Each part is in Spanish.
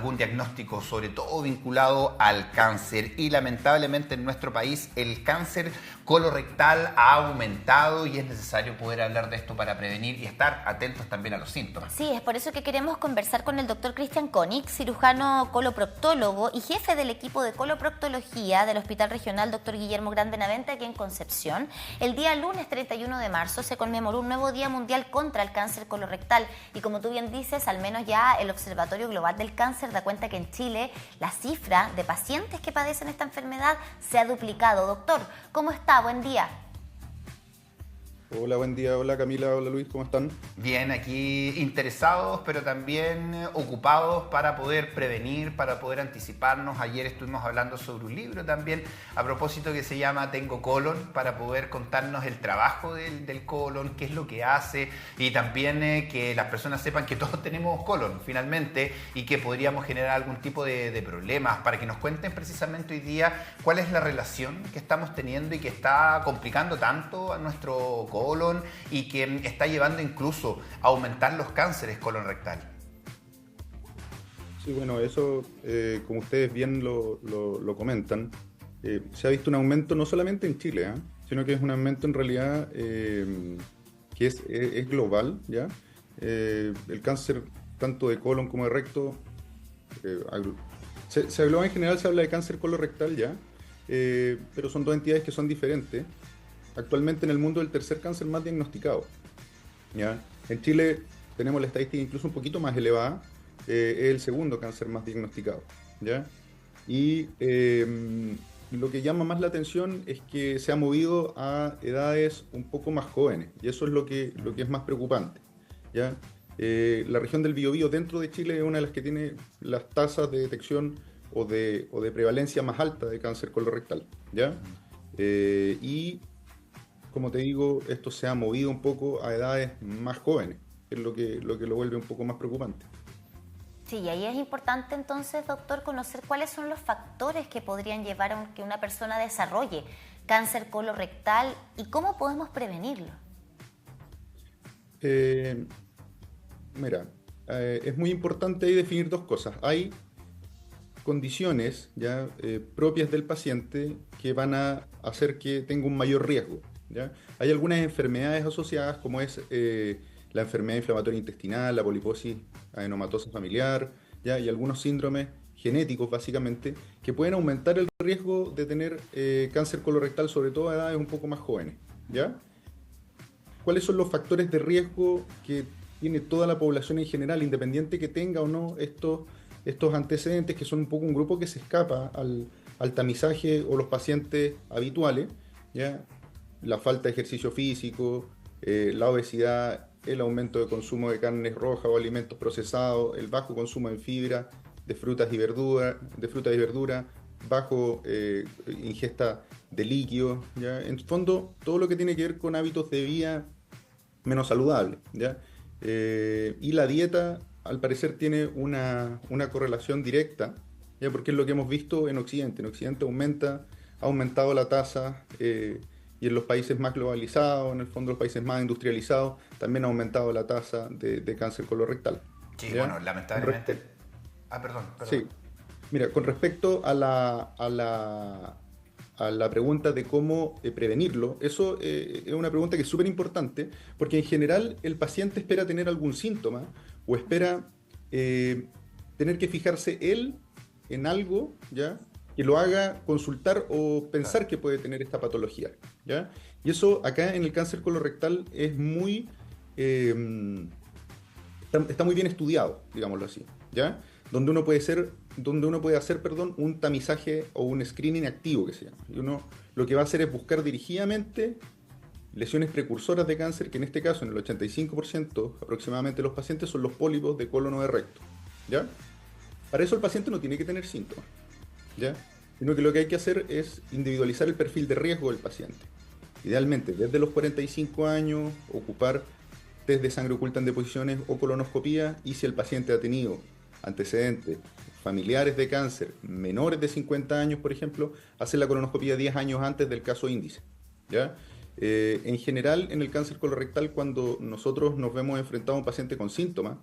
algún diagnóstico, sobre todo vinculado al cáncer. Y lamentablemente en nuestro país el cáncer colorectal ha aumentado y es necesario poder hablar de esto para prevenir y estar atentos también a los síntomas. Sí, es por eso que queremos conversar con el doctor Cristian Koenig, cirujano coloproctólogo y jefe del equipo de coloproctología del Hospital Regional Dr. Guillermo Grande Navente aquí en Concepción. El día lunes 31 de marzo se conmemoró un nuevo Día Mundial contra el Cáncer Colorectal y como tú bien dices, al menos ya el Observatorio Global del Cáncer da cuenta que en Chile la cifra de pacientes que padecen esta enfermedad se ha duplicado. Doctor, ¿cómo está? Buen día. Hola, buen día. Hola Camila, hola Luis, ¿cómo están? Bien, aquí interesados, pero también ocupados para poder prevenir, para poder anticiparnos. Ayer estuvimos hablando sobre un libro también, a propósito que se llama Tengo Colon, para poder contarnos el trabajo del colon, qué es lo que hace, y también que las personas sepan que todos tenemos colon, finalmente, y que podríamos generar algún tipo de problemas, para que nos cuenten precisamente hoy día cuál es la relación que estamos teniendo y que está complicando tanto a nuestro colon y que está llevando incluso a aumentar los cánceres colon-rectal. Sí, bueno, eso, como ustedes bien lo comentan, se ha visto un aumento no solamente en Chile, sino que es un aumento en realidad que es global, ¿ya? El cáncer tanto de colon como de recto, se habla en general, se habla de cáncer colorectal, ¿ya? Pero son dos entidades que son diferentes. Actualmente en el mundo el tercer cáncer más diagnosticado, ¿ya? En Chile tenemos la estadística incluso un poquito más elevada, es el segundo cáncer más diagnosticado, ¿ya? Y lo que llama más la atención es que se ha movido a edades un poco más jóvenes, y eso es lo que es más preocupante, ¿ya? La región del Biobío dentro de Chile es una de las que tiene las tasas de detección o de prevalencia más alta de cáncer colorectal, ¿ya? Y como te digo, esto se ha movido un poco a edades más jóvenes, que es lo que lo vuelve un poco más preocupante. Sí, y ahí es importante entonces, doctor, conocer cuáles son los factores que podrían llevar a que una persona desarrolle cáncer colorectal y cómo podemos prevenirlo. Mira, es muy importante ahí definir dos cosas. Hay condiciones ya propias del paciente que van a hacer que tenga un mayor riesgo, ¿ya? Hay algunas enfermedades asociadas como es la enfermedad inflamatoria intestinal, la poliposis adenomatosa familiar, ¿ya? Y algunos síndromes genéticos básicamente que pueden aumentar el riesgo de tener cáncer colorectal, sobre todo a edades un poco más jóvenes, ¿ya? ¿Cuáles son los factores de riesgo que tiene toda la población en general, independiente que tenga o no estos antecedentes, que son un poco un grupo que se escapa al tamizaje o los pacientes habituales, ¿ya? La falta de ejercicio físico, la obesidad, el aumento de consumo de carnes rojas o alimentos procesados, el bajo consumo de fibra, de frutas y verduras, bajo ingesta de líquidos, ¿ya? En el fondo, todo lo que tiene que ver con hábitos de vida menos saludables, ¿ya? Y la dieta, al parecer, tiene una correlación directa, ¿ya? Porque es lo que hemos visto en Occidente. En Occidente ha aumentado la tasa, y en los países más globalizados, en el fondo los países más industrializados, también ha aumentado la tasa de cáncer colorectal. Sí, ¿ya? bueno, lamentablemente... perdón. Sí. Mira, con respecto a la pregunta de cómo prevenirlo, eso es una pregunta que es súper importante, porque en general el paciente espera tener algún síntoma o espera tener que fijarse él en algo, ¿ya? Que lo haga consultar o pensar que puede tener esta patología, ¿ya? Y eso acá en el cáncer colorectal es muy... está muy bien estudiado, digámoslo así, ¿ya? Donde uno puede hacer, un tamizaje o un screening activo, que se llama. Y uno lo que va a hacer es buscar dirigidamente lesiones precursoras de cáncer, que en este caso, en el 85% aproximadamente de los pacientes, son los pólipos de colon o de recto, ¿ya? Para eso el paciente no tiene que tener síntomas, ¿ya? Sino que lo que hay que hacer es individualizar el perfil de riesgo del paciente. Idealmente, desde los 45 años, ocupar test de sangre oculta en deposiciones o colonoscopía, y si el paciente ha tenido antecedentes familiares de cáncer menores de 50 años, por ejemplo, hacer la colonoscopía 10 años antes del caso índice, ¿ya? En general, en el cáncer colorectal, cuando nosotros nos vemos enfrentados a un paciente con síntomas,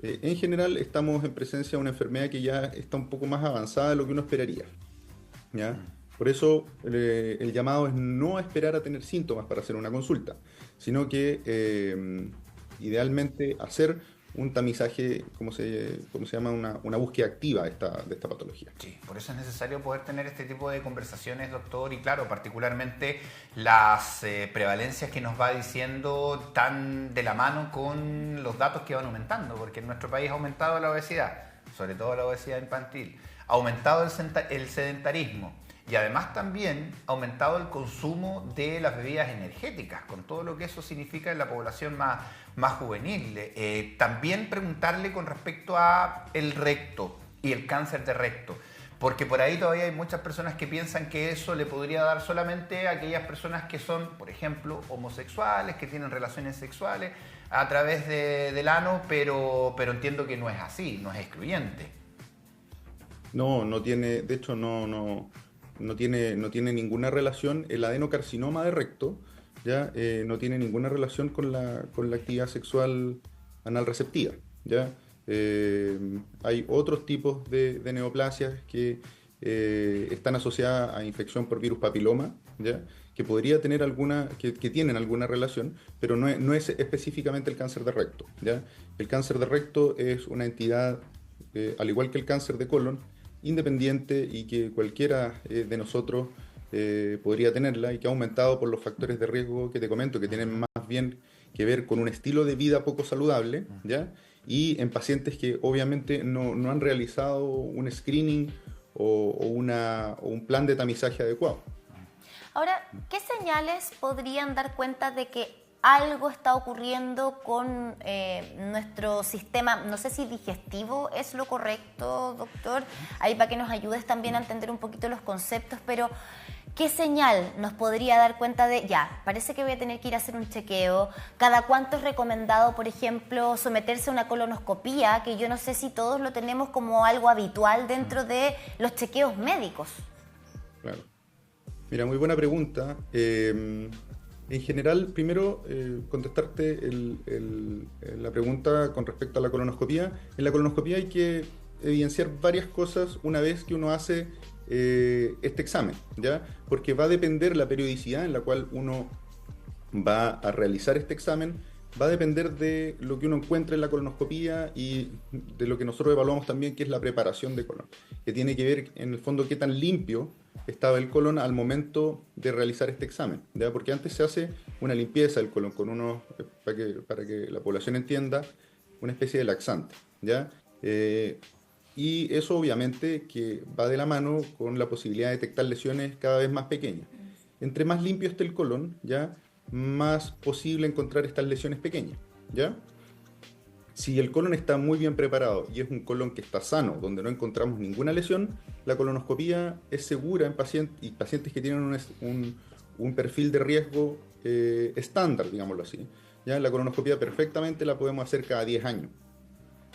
En general estamos en presencia de una enfermedad que ya está un poco más avanzada de lo que uno esperaría, ¿ya? Por eso el llamado es no esperar a tener síntomas para hacer una consulta, sino que idealmente hacer un tamizaje, ¿cómo se llama? Una búsqueda activa de esta patología. Sí, por eso es necesario poder tener este tipo de conversaciones, doctor, y claro, particularmente las prevalencias que nos va diciendo tan de la mano con los datos que van aumentando, porque en nuestro país ha aumentado la obesidad, sobre todo la obesidad infantil, ha aumentado el sedentarismo, y además también ha aumentado el consumo de las bebidas energéticas, con todo lo que eso significa en la población más juvenil. También preguntarle con respecto a el recto y el cáncer de recto, porque por ahí todavía hay muchas personas que piensan que eso le podría dar solamente a aquellas personas que son, por ejemplo, homosexuales, que tienen relaciones sexuales a través del ano, pero entiendo que no es así, no es excluyente. No tiene, de hecho no tiene ninguna relación. El adenocarcinoma de recto ya no tiene ninguna relación con la actividad sexual anal receptiva, ¿ya? Hay otros tipos de neoplasias que están asociadas a infección por virus papiloma, ¿ya? Que podría tener que tienen alguna relación, pero no es específicamente el cáncer de recto, ¿ya? El cáncer de recto es una entidad, al igual que el cáncer de colon, independiente y que cualquiera de nosotros podría tenerla, y que ha aumentado por los factores de riesgo que te comento, que tienen más bien que ver con un estilo de vida poco saludable, ¿ya? Y en pacientes que obviamente no han realizado un screening o un plan de tamizaje adecuado. Ahora, ¿qué señales podrían dar cuenta de que algo está ocurriendo con nuestro sistema? No sé si digestivo es lo correcto, doctor, ahí para que nos ayudes también a entender un poquito los conceptos, pero ¿qué señal nos podría dar cuenta de, ya, parece que voy a tener que ir a hacer un chequeo? ¿Cada cuánto es recomendado, por ejemplo, someterse a una colonoscopía? Que yo no sé si todos lo tenemos como algo habitual dentro de los chequeos médicos. Claro. Mira, muy buena pregunta. En general, primero, contestarte la pregunta con respecto a la colonoscopía. En la colonoscopía hay que evidenciar varias cosas una vez que uno hace este examen, ¿ya? Porque va a depender la periodicidad en la cual uno va a realizar este examen, va a depender de lo que uno encuentre en la colonoscopía y de lo que nosotros evaluamos también, que es la preparación de colon, que tiene que ver, en el fondo, qué tan limpio estaba el colon al momento de realizar este examen, ¿ya? Porque antes se hace una limpieza del colon con unos, para que la población entienda, una especie de laxante, ¿ya? Y eso obviamente que va de la mano con la posibilidad de detectar lesiones cada vez más pequeñas. Entre más limpio esté el colon, ¿ya?, más posible encontrar estas lesiones pequeñas, ¿ya? Si el colon está muy bien preparado y es un colon que está sano, donde no encontramos ninguna lesión, la colonoscopía es segura en pacientes que tienen un perfil de riesgo estándar, digámoslo así, ¿ya? La colonoscopía perfectamente la podemos hacer cada 10 años,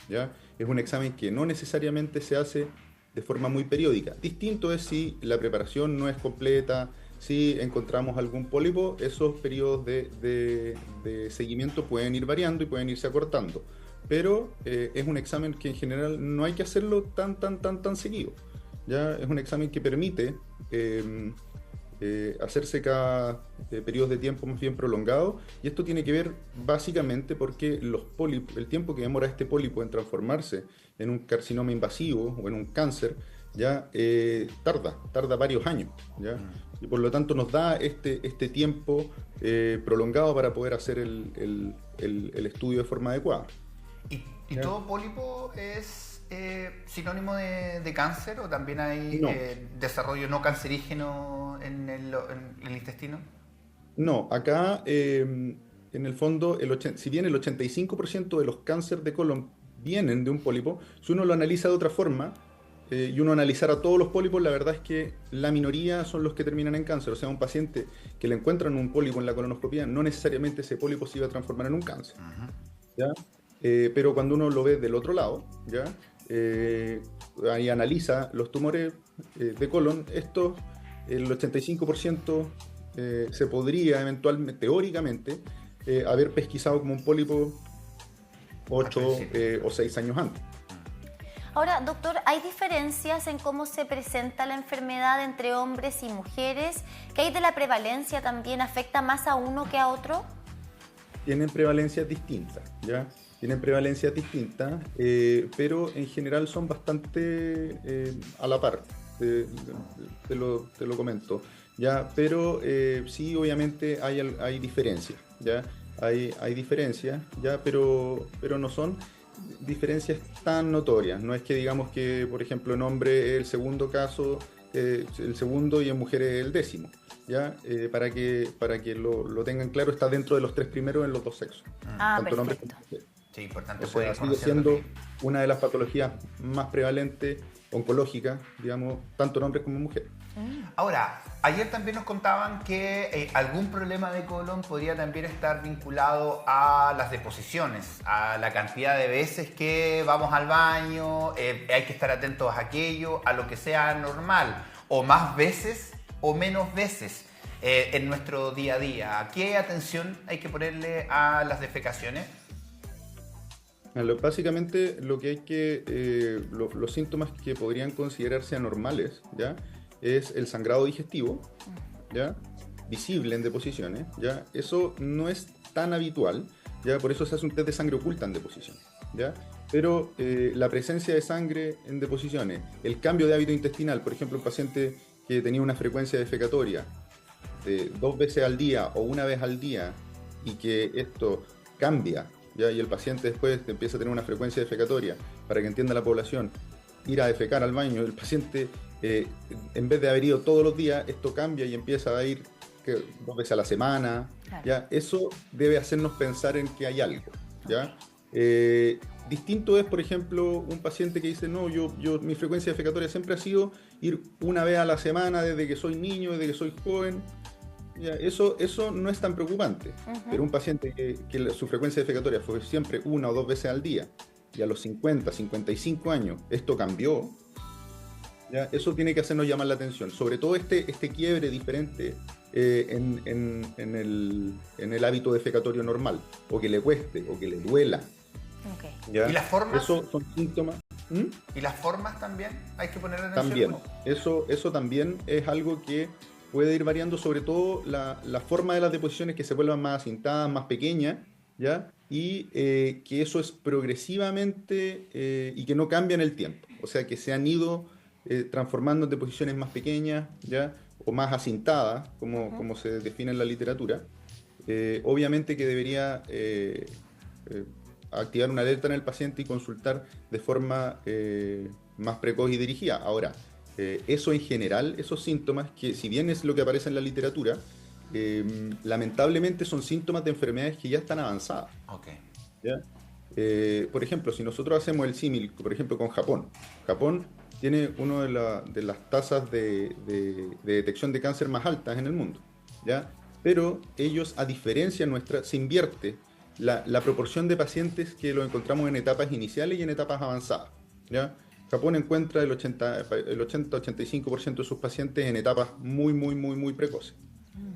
¿ya? Es un examen que no necesariamente se hace de forma muy periódica. Distinto es si la preparación no es completa, si encontramos algún pólipo, esos periodos de seguimiento pueden ir variando y pueden irse acortando. Pero es un examen que en general no hay que hacerlo tan seguido, ¿ya? Es un examen que permite hacerse cada periodos de tiempo más bien prolongados, y esto tiene que ver básicamente porque el tiempo que demora este pólipo en transformarse en un carcinoma invasivo o en un cáncer ya tarda varios años, ¿ya? Y por lo tanto nos da este tiempo prolongado para poder hacer el estudio de forma adecuada. ¿Y todo pólipo es sinónimo de cáncer, o también hay desarrollo no cancerígeno en el intestino? No, acá en el fondo, si bien el 85% de los cánceres de colon vienen de un pólipo, si uno lo analiza de otra forma y uno analizara todos los pólipos, la verdad es que la minoría son los que terminan en cáncer. O sea, un paciente que le encuentran un pólipo en la colonoscopía, no necesariamente ese pólipo se iba a transformar en un cáncer, ¿ya? Pero cuando uno lo ve del otro lado, ¿ya? Ahí analiza los tumores de colon, el 85% se podría eventualmente, teóricamente, haber pesquisado como un pólipo 8 o 6 años antes. Ahora, doctor, ¿hay diferencias en cómo se presenta la enfermedad entre hombres y mujeres? ¿Qué hay de la prevalencia también? ¿Afecta más a uno que a otro? Tienen prevalencias distintas, ¿ya? Tienen prevalencias distintas, pero en general son bastante a la par, te lo comento, ¿ya? Pero sí, obviamente hay diferencias, ¿ya? Hay diferencias, ¿ya? Pero no son diferencias tan notorias. No es que digamos que, por ejemplo, en hombre es el segundo caso, el segundo, y en mujeres es el décimo, ¿ya? Para que lo tengan claro, está dentro de los 3 primeros en los 2 sexos. Tanto en hombres como en mujeres. Sí, importante. O sea, sigue siendo una de las patologías más prevalentes, oncológicas, digamos, tanto en hombres como en mujeres. Ahora, ayer también nos contaban que algún problema de colon podría también estar vinculado a las deposiciones, a la cantidad de veces que vamos al baño, hay que estar atentos a aquello, a lo que sea normal, o más veces o menos veces en nuestro día a día. ¿Qué atención hay que ponerle a las defecaciones? Básicamente lo que hay que, los síntomas que podrían considerarse anormales, ¿ya? Es el sangrado digestivo, ¿ya? Visible en deposiciones, ¿ya? Eso no es tan habitual, ¿ya? Por eso se hace un test de sangre oculta en deposiciones, ¿ya? Pero la presencia de sangre en deposiciones, el cambio de hábito intestinal, por ejemplo, un paciente que tenía una frecuencia defecatoria de 2 veces al día o 1 vez al día, y que esto cambia, ¿ya? Y el paciente después empieza a tener una frecuencia defecatoria, para que entienda la población, ir a defecar al baño, el paciente, en vez de haber ido todos los días, esto cambia y empieza a ir 2 veces a la semana, claro. ¿Ya? Eso debe hacernos pensar en que hay algo, ¿ya? Distinto es, por ejemplo, un paciente que dice, no, mi frecuencia defecatoria siempre ha sido ir 1 vez a la semana desde que soy niño, desde que soy joven. Ya, eso no es tan preocupante, pero un paciente que su frecuencia defecatoria fue siempre 1 o 2 veces al día, y a los 50, 55 años esto cambió, ¿ya? Eso tiene que hacernos llamar la atención, sobre todo este quiebre diferente en el hábito defecatorio normal, o que le cueste, o que le duela. Okay. ¿Ya? ¿Y las formas? Eso son síntomas. ¿Y las formas también? Hay que poner atención. También, eso también es algo que puede ir variando, sobre todo la forma de las deposiciones, que se vuelvan más acintadas, más pequeñas, ¿ya? Y que eso es progresivamente y que no cambia en el tiempo. O sea, que se han ido transformando en deposiciones más pequeñas, ¿ya? O más acintadas, como se define en la literatura. Obviamente que debería activar una alerta en el paciente y consultar de forma más precoz y dirigida. Ahora, eso en general, esos síntomas, que si bien es lo que aparece en la literatura, lamentablemente son síntomas de enfermedades que ya están avanzadas. Okay. ¿Ya? Por ejemplo, si nosotros hacemos el símil, por ejemplo, con Japón. Japón tiene una de las tasas de detección de cáncer más altas en el mundo, ¿ya? Pero ellos, a diferencia nuestra, se invierte la proporción de pacientes que lo encontramos en etapas iniciales y en etapas avanzadas, ¿ya? Japón encuentra el 80-85% de sus pacientes en etapas muy precoces,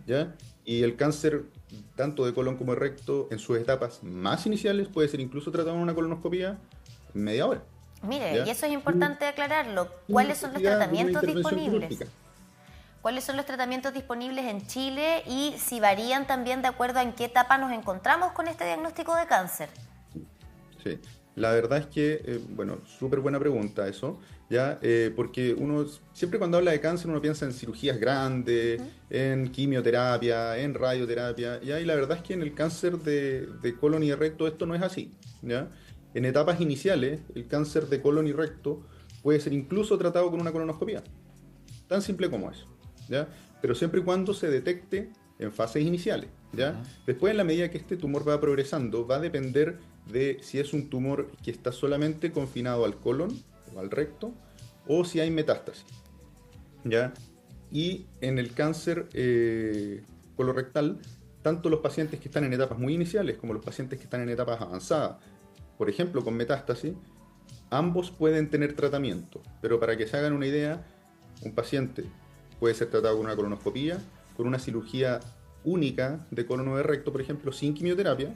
¿ya? Y el cáncer, tanto de colon como de recto, en sus etapas más iniciales, puede ser incluso tratado en una colonoscopia en media hora. Mire, ¿ya? y eso es importante aclararlo. ¿Cuáles son los tratamientos disponibles? Quirúrgica. ¿Cuáles son los tratamientos disponibles en Chile y si varían también de acuerdo a en qué etapa nos encontramos con este diagnóstico de cáncer? Sí, la verdad es que, bueno, súper buena pregunta eso, ¿ya? Porque uno, siempre cuando habla de cáncer, uno piensa en cirugías grandes, en quimioterapia, en radioterapia, ¿ya? Y la verdad es que en el cáncer de colon y de recto esto no es así, ¿ya? En etapas iniciales, el cáncer de colon y recto puede ser incluso tratado con una colonoscopia, tan simple como eso, ¿ya? Pero siempre y cuando se detecte en fases iniciales, ¿ya? Después, en la medida que este tumor va progresando, va a depender de si es un tumor que está solamente confinado al colon o al recto, o si hay metástasis, ¿ya? Y en el cáncer colorectal, tanto los pacientes que están en etapas muy iniciales como los pacientes que están en etapas avanzadas, por ejemplo con metástasis, ambos pueden tener tratamiento, pero para que se hagan una idea, un paciente puede ser tratado con una colonoscopía, con una cirugía única de colon o de recto, por ejemplo, sin quimioterapia,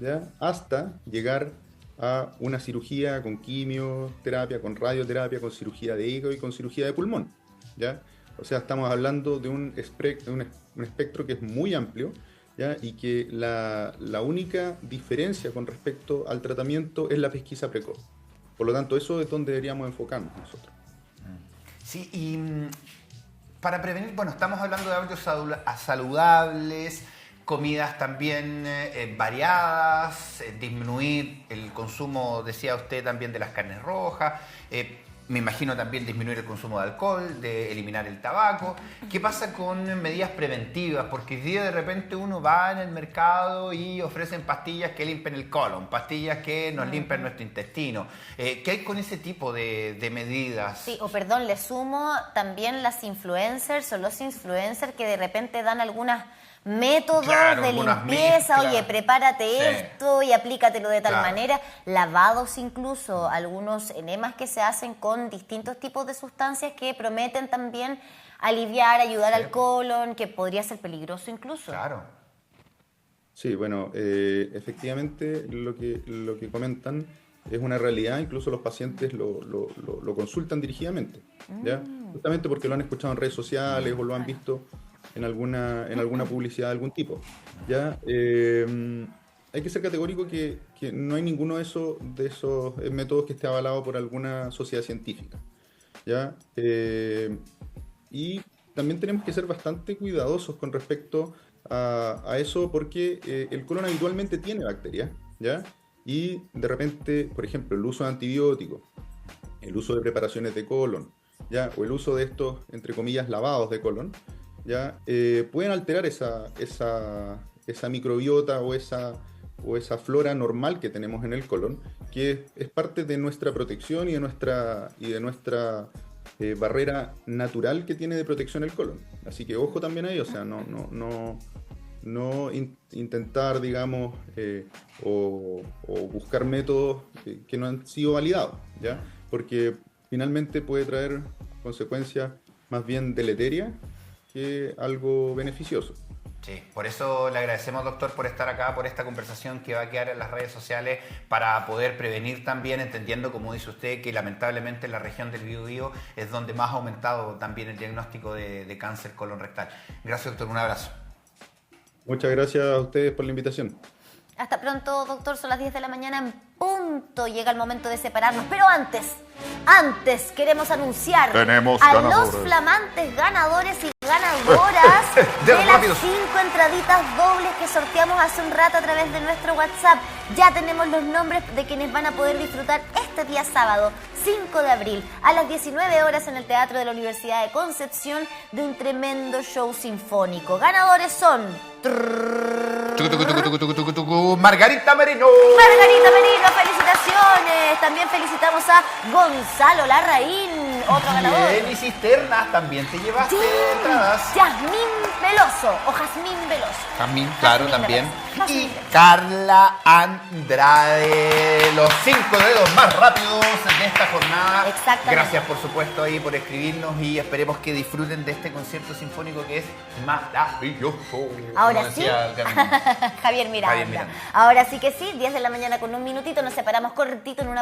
¿ya? Hasta llegar a una cirugía con quimioterapia, con radioterapia, con cirugía de hígado y con cirugía de pulmón, ¿ya? O sea, estamos hablando de un espectro que es muy amplio, ¿ya? Y que la única diferencia con respecto al tratamiento es la pesquisa precoz. Por lo tanto, eso es donde deberíamos enfocarnos nosotros. Sí, y para prevenir, bueno, estamos hablando de hábitos saludables, comidas también variadas, disminuir el consumo, decía usted, también de las carnes rojas, me imagino también disminuir el consumo de alcohol, de eliminar el tabaco. ¿Qué pasa con medidas preventivas? Porque hoy día de repente uno va en el mercado y ofrecen pastillas que limpian el colon, pastillas que nos limpian nuestro intestino. ¿Qué hay con ese tipo de medidas? Sí, o perdón, le sumo también las influencers o los influencers que de repente dan algunos métodos de limpieza, oye, prepárate esto y aplícatelo de tal manera, lavados incluso, algunos enemas que se hacen con distintos tipos de sustancias que prometen también aliviar, ayudar al colon, que podría ser peligroso incluso. Claro. Sí, bueno, efectivamente lo que comentan es una realidad, incluso los pacientes lo consultan dirigidamente, ¿ya? Justamente porque lo han escuchado en redes sociales o lo han visto en alguna publicidad de algún tipo, ¿ya? Hay que ser categórico que no hay ninguno de esos métodos que esté avalado por alguna sociedad científica, ¿ya? Y también tenemos que ser bastante cuidadosos con respecto a eso porque el colon habitualmente tiene bacterias, ¿ya? Y de repente, por ejemplo, el uso de antibióticos, el uso de preparaciones de colon, ¿ya? O el uso de estos, entre comillas, lavados de colon, ¿ya? Pueden alterar esa microbiota o esa flora normal que tenemos en el colon, que es parte de nuestra protección y de nuestra barrera natural que tiene de protección el colon. Así que ojo también ahí, o sea, no intentar, digamos, o buscar métodos que no han sido validados, ¿ya? Porque finalmente puede traer consecuencias más bien deleterias que algo beneficioso. Sí, por eso le agradecemos, doctor, por estar acá, por esta conversación que va a quedar en las redes sociales para poder prevenir también, entendiendo, como dice usted, que lamentablemente en la región del Biobío es donde más ha aumentado también el diagnóstico de cáncer colon rectal. Gracias, doctor, un abrazo. Muchas gracias a ustedes por la invitación. Hasta pronto, doctor. Son las 10 de la mañana en punto. Llega el momento de separarnos. Pero antes queremos anunciar a los flamantes ganadores y ganadoras de las 5 entraditas dobles que sorteamos hace un rato a través de nuestro WhatsApp. Ya tenemos los nombres de quienes van a poder disfrutar este día sábado, 5 de abril, a las 19 horas en el Teatro de la Universidad de Concepción, de un tremendo show sinfónico. Ganadores son... Margarita Merino. Margarita Merino, felicitaciones. También felicitamos a Gonzalo Larraín, otro ganador. Bien, y Cisternas, también te llevaste entradas. Yasmín Veloso o Jazmín Veloso. Jazmín, claro, Jazmín también. Veloso. Y Carla Andrade, los 5 dedos más rápidos de esta jornada. Exactamente. Gracias, por supuesto, ahí por escribirnos y esperemos que disfruten de este concierto sinfónico que es maravilloso. Ahora sí, Javier Miranda. Ahora sí que sí, 10 de la mañana con un minutito, nos separamos cortito en una